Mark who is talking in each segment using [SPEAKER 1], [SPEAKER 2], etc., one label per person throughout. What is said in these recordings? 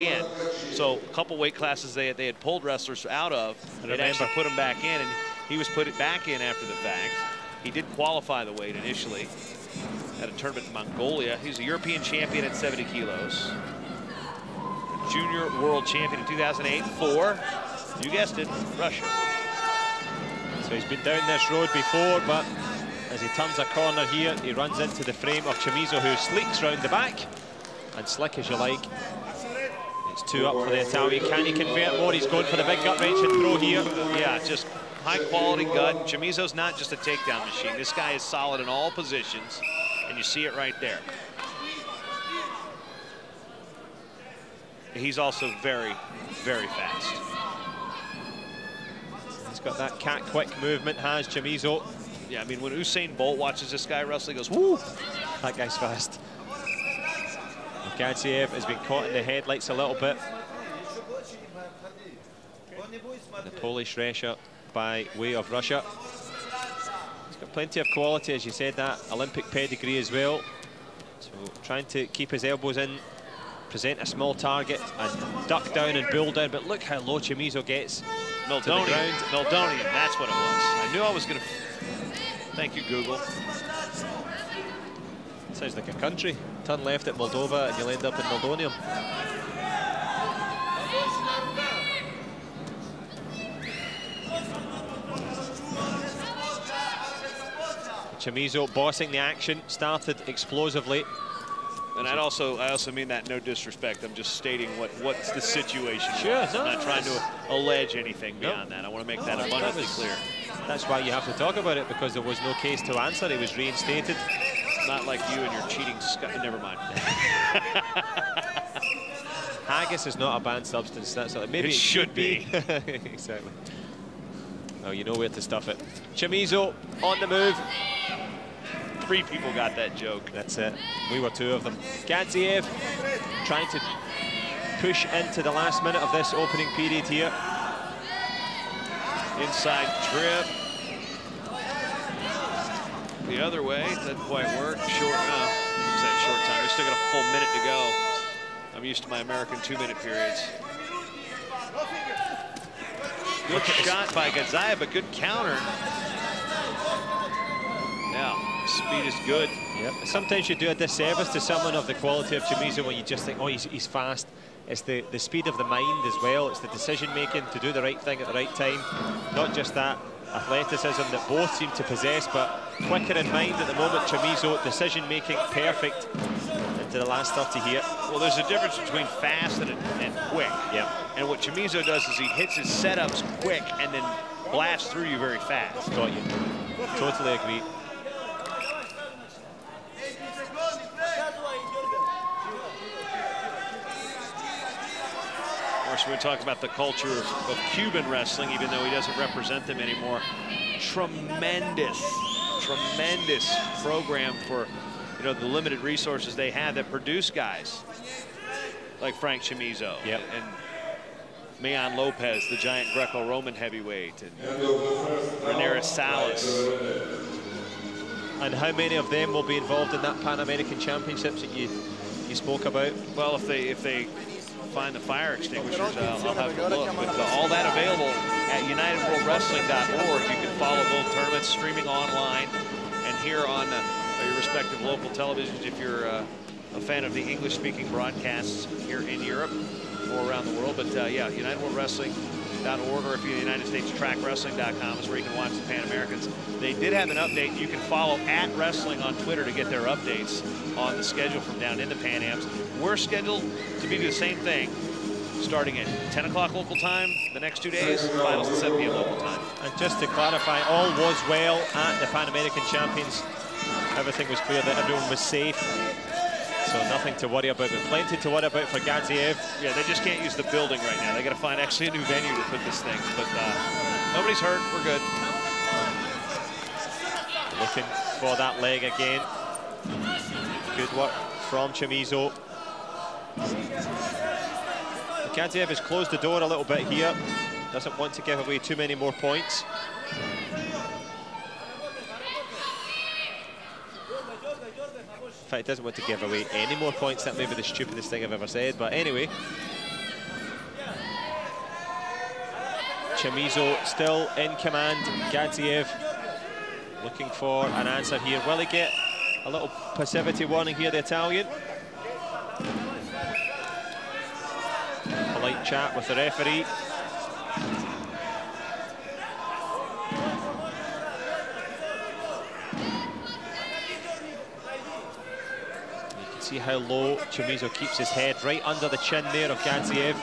[SPEAKER 1] in. So a couple weight classes they had pulled wrestlers out of, they'd actually put him back in, and he was put back in after the fact. He did qualify the weight initially at a tournament in Mongolia. He's a European champion at 70 kilos. Junior world champion in 2008 for, you guessed it, Russia.
[SPEAKER 2] So he's been down this road before, but as he turns a corner here, he runs into the frame of CHAMIZO, who sleeks round the back. And slick as you like. It's 2 up for the Italian. Can he convert more? He's going for the big gut wrench and throw here.
[SPEAKER 1] Yeah, just high quality gut. CHAMIZO's not just a takedown machine. This guy is solid in all positions, and you see it right there. He's also very, very fast.
[SPEAKER 2] He's got that cat-quick movement, has CHAMIZO.
[SPEAKER 1] Yeah, I mean, when Usain Bolt watches this guy wrestle, he goes, woo!
[SPEAKER 2] That guy's fast. GADZHIEV has been caught in the headlights a little bit. The Polish wrestler by way of Russia. He's got plenty of quality, as you said, that Olympic pedigree as well. So trying to keep his elbows in, present a small target, and duck down and bull down. But look how low CHAMIZO gets.
[SPEAKER 1] Meldonian, that's what it was. I knew I was going to... Thank you, Google.
[SPEAKER 2] Sounds like a country. Turn left at Moldova and you'll end up in Meldonium. CHAMIZO bossing the action, started explosively.
[SPEAKER 1] And I also mean that no disrespect. I'm just stating what's the situation.
[SPEAKER 2] Sure,
[SPEAKER 1] I'm not trying to allege anything beyond that. I want to make that abundantly clear.
[SPEAKER 2] That's why you have to talk about it, because there was no case to answer. It was reinstated.
[SPEAKER 1] Not like you and your cheating. Never mind.
[SPEAKER 2] Haggis is not a banned substance. That's maybe
[SPEAKER 1] it should be.
[SPEAKER 2] Exactly. Oh, you know where to stuff it. CHAMIZO on the move.
[SPEAKER 1] 3 people got that joke.
[SPEAKER 2] That's it. We were 2 of them. GADZHIEV trying to push into the last minute of this opening period here.
[SPEAKER 1] Inside trip. The other way, doesn't quite work. Short time. We still got a full minute to go. I'm used to my American 2-minute periods. Good shot by GADZHIEV, but good counter. Yeah, speed is good.
[SPEAKER 2] Yep. Sometimes you do a disservice to someone of the quality of CHAMIZO when you just think, oh, he's fast. It's the speed of the mind as well. It's the decision-making to do the right thing at the right time. Not just that athleticism that both seem to possess, but quicker in mind at the moment. CHAMIZO, decision-making perfect into the last 30 here.
[SPEAKER 1] Well, there's a difference between fast and quick.
[SPEAKER 2] Yeah.
[SPEAKER 1] And what CHAMIZO does is he hits his setups quick and then blasts through you very fast.
[SPEAKER 2] Got you. Totally agree.
[SPEAKER 1] We're talking about the culture of Cuban wrestling, even though he doesn't represent them anymore. Tremendous program for, you know, the limited resources they have that produce guys like Frank CHAMIZO.
[SPEAKER 2] Yep.
[SPEAKER 1] And Mayon Lopez, the giant Greco-Roman heavyweight, and Ranieri Salas.
[SPEAKER 2] And how many of them will be involved in that Pan American Championships that you spoke about?
[SPEAKER 1] Well, if they find the fire extinguishers, I'll have a look. But all that available at UnitedWorldWrestling.org. You can follow both tournaments streaming online and here on your respective local televisions if you're a fan of the English-speaking broadcasts here in Europe or around the world. But yeah, UnitedWorldWrestling.org, or if you're United States TrackWrestling.com is where you can watch the Pan Americans. They did have an update. You can follow @Wrestling on Twitter to get their updates on the schedule from down in the Pan Ams. We're scheduled to do the same thing, starting at 10 o'clock local time the next 2 days, finals at 7 p.m. local time.
[SPEAKER 2] And just to clarify, all was well at the Pan American Champions. Everything was clear that everyone was safe. So nothing to worry about, but plenty to worry about for GADZHIEV.
[SPEAKER 1] Yeah, they just can't use the building right now. They got to find actually a new venue to put this thing. But nobody's hurt. We're good.
[SPEAKER 2] Looking for that leg again. Good work from CHAMIZO. GADZHIEV has closed the door a little bit here. Doesn't want to give away too many more points. In fact, he doesn't want to give away any more points. That may be the stupidest thing I've ever said, but anyway, CHAMIZO still in command. Gadzhiev looking for an answer here. Will he get a little passivity warning here, the Italian? Polite chat with the referee. You can see how low CHAMIZO keeps his head, right under the chin there of Gadzhiev.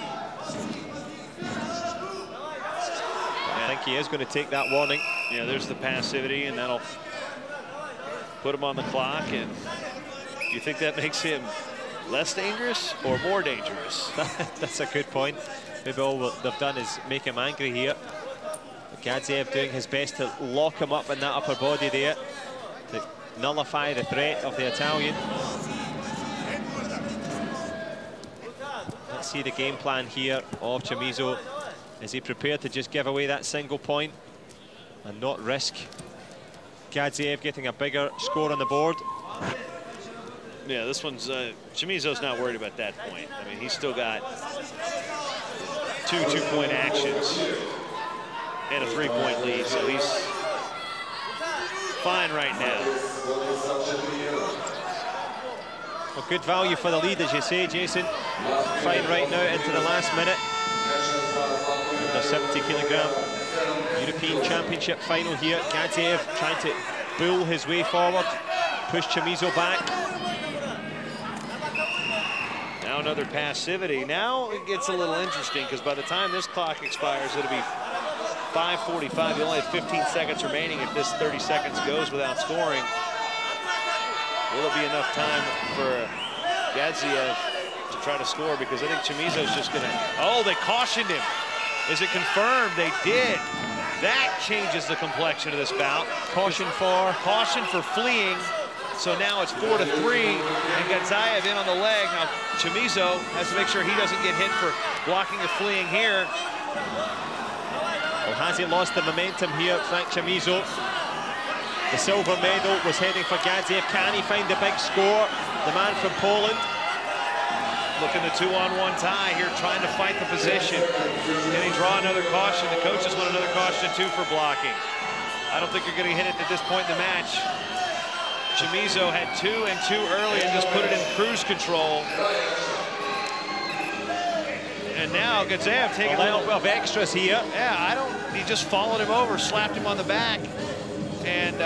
[SPEAKER 2] I think he is going to take that warning.
[SPEAKER 1] Yeah, there's the passivity, and that'll put him on the clock. And do you think that makes him less dangerous or more dangerous?
[SPEAKER 2] That's a good point. Maybe all they've done is make him angry here. Gadzhiev doing his best to lock him up in that upper body there, to nullify the threat of the Italian. Let's see the game plan here of CHAMIZO. Is he prepared to just give away that single point and not risk Gadzhiev getting a bigger score on the board?
[SPEAKER 1] Yeah, this one's, CHAMIZO's not worried about that point. I mean, he's still got two two-point actions and a three-point lead, so he's fine right now.
[SPEAKER 2] Well, good value for the lead, as you say, Jason. Fine right now into the last minute. The 70-kilogram European Championship final here. Gadzhiev trying to bull his way forward, push CHAMIZO back.
[SPEAKER 1] Now another passivity. Now it gets a little interesting, because by the time this clock expires, it'll be 5:45. You only have 15 seconds remaining if this 30 seconds goes without scoring. Will it be enough time for Gadzhiev to try to score? Because I think CHAMIZO's just going to... Oh, they cautioned him. Is it confirmed? They did. That changes the complexion of this bout.
[SPEAKER 2] Caution
[SPEAKER 1] for fleeing. So now it's 4-3, and Gadzhiev in on the leg. Now CHAMIZO has to make sure he doesn't get hit for blocking or fleeing here.
[SPEAKER 2] Well, has he lost the momentum here, Frank CHAMIZO? The silver medal was heading for Gadzhiev. Can he find the big score? The man from Poland.
[SPEAKER 1] Looking the 2-on-1 tie here, trying to fight the position. Can he draw another caution? The coaches want another caution too for blocking. I don't think you're going to hit it at this point in the match. CHAMIZO had 2 and 2 early and just put it in cruise control. And now Gadzhiev taking a little
[SPEAKER 2] bit of extras here.
[SPEAKER 1] Yeah, he just followed him over, slapped him on the back. And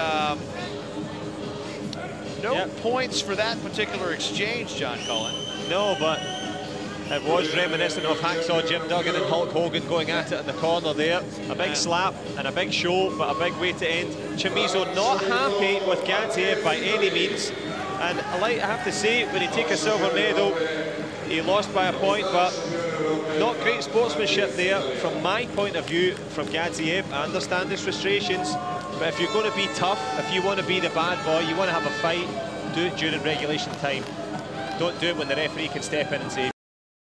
[SPEAKER 1] no points for that particular exchange, John Cullen.
[SPEAKER 2] No, but it was reminiscent of Hacksaw Jim Duggan and Hulk Hogan going at it in the corner there. A big slap and a big show, but a big way to end. CHAMIZO not happy with Gadzhiev by any means. And I have to say, when he took a silver medal, he lost by a point, but not great sportsmanship there from my point of view from Gadzhiev. I understand his frustrations, but if you're going to be tough, if you want to be the bad boy, you want to have a fight, do it during regulation time. Don't do it when the referee can step in and say,